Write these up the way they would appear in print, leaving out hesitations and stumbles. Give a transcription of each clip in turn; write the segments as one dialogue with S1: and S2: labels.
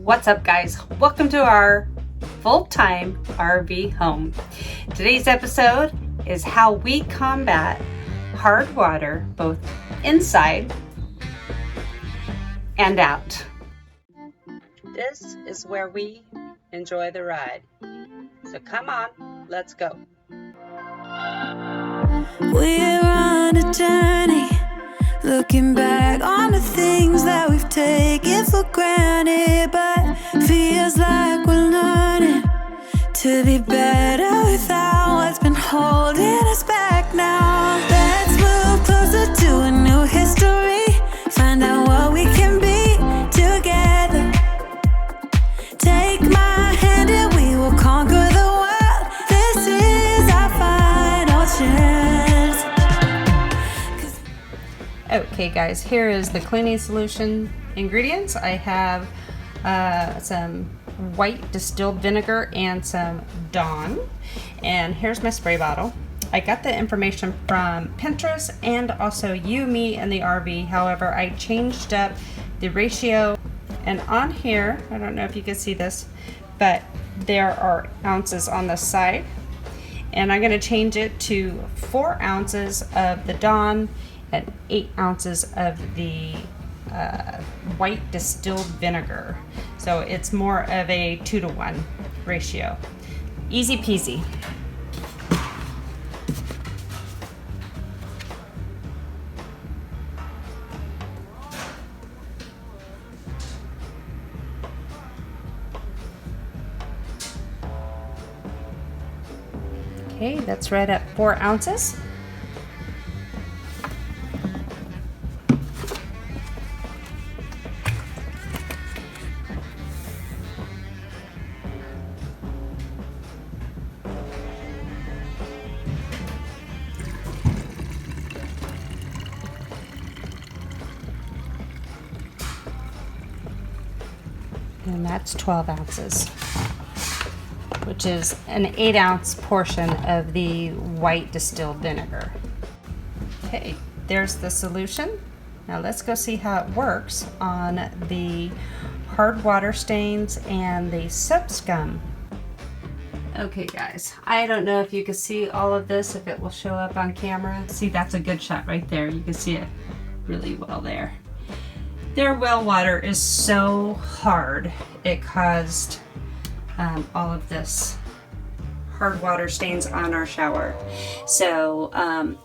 S1: What's up, guys? Welcome to our full-time RV home. Today's episode is how we combat hard water both inside and out. This is where we enjoy the ride. So come on, let's go.
S2: We're on a journey, looking back on the things that we've taken for granted, but feels like we're learning to be better without what's been holding us back now. Let's move closer to a new history, find out what we can be together. Take my hand and we will conquer the world. This is our final chance.
S1: Okay guys, here is the cleaning solution ingredients. I have some white distilled vinegar and some Dawn, and here's my spray bottle. I got the information from Pinterest and also You, Me, and the RV. However, I changed up the ratio, and on here, I don't know if you can see this, but there are ounces on the side, and I'm going to change it to 4 ounces of the Dawn and 8 ounces of the white distilled vinegar. So it's more of a 2-to-1 ratio. Easy peasy. Okay, that's right at 4 ounces. And that's 12 ounces, which is an 8-ounce portion of the white distilled vinegar. Okay, there's the solution. Now let's go see how it works on the hard water stains and the soap scum. Okay guys, I don't know if you can see all of this, if it will show up on camera. See, that's a good shot right there. You can see it really well there. Their well water is so hard, it caused all of this hard water stains on our shower. So,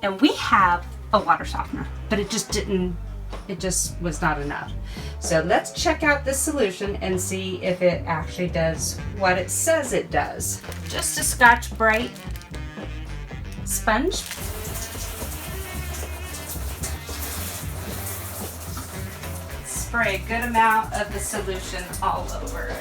S1: and we have a water softener, but it just was not enough. So let's check out this solution and see if it actually does what it says it does. Just a Scotch-Brite sponge. Spray a good amount of the solution all over.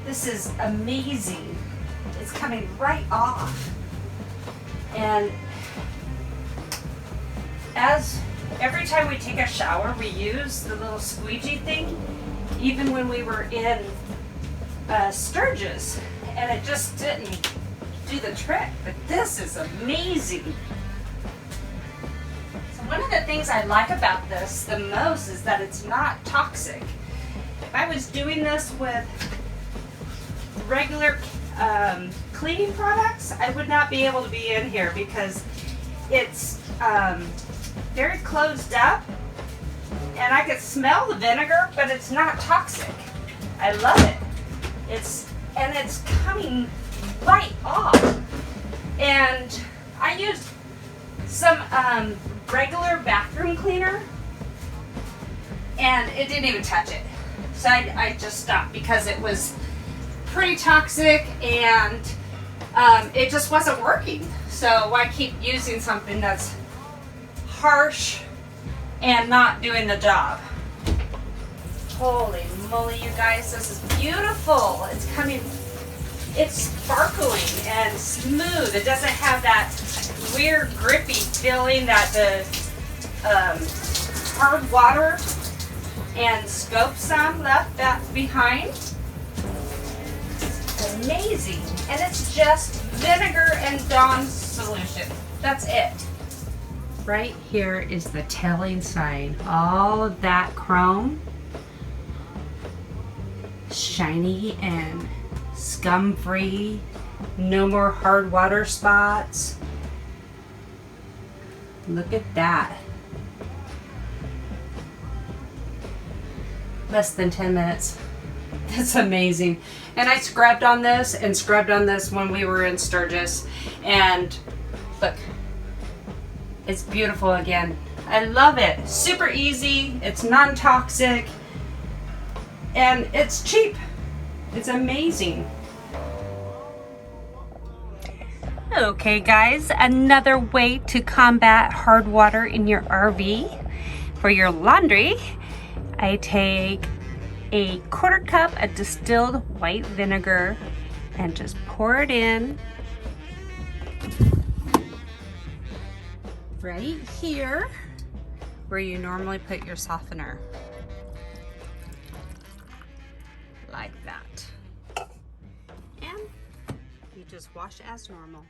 S1: This is amazing. It's coming right off. And every time we take a shower, we use the little squeegee thing, even when we were in Sturgis, and it just didn't do the trick. But this is amazing. So one of the things I like about this the most is that it's not toxic. If I was doing this with regular cleaning products, I would not be able to be in here because it's very closed up, and I could smell the vinegar, but it's not toxic. I love it. It's coming right off. And I used some regular bathroom cleaner, and it didn't even touch it. So I just stopped because it was pretty toxic, and it just wasn't working. So why keep using something that's harsh and not doing the job? Holy moly, you guys, this is beautiful. It's coming, it's sparkling and smooth. It doesn't have that weird grippy feeling that the hard water and scope some left that behind. It's amazing. And it's just vinegar and Dawn solution. That's it. Right here is the telling sign. All of that chrome, shiny and scum free, no more hard water spots. Look at that. Less than 10 minutes. That's amazing. And I scrubbed on this and scrubbed on this when we were in Sturgis, and look, it's beautiful again. I love it. Super easy, it's non-toxic, and it's cheap. It's amazing. Okay guys, another way to combat hard water in your RV. For your laundry, I take a 1/4 cup of distilled white vinegar and just pour it in right here where you normally put your softener. Like that. And you just wash as normal.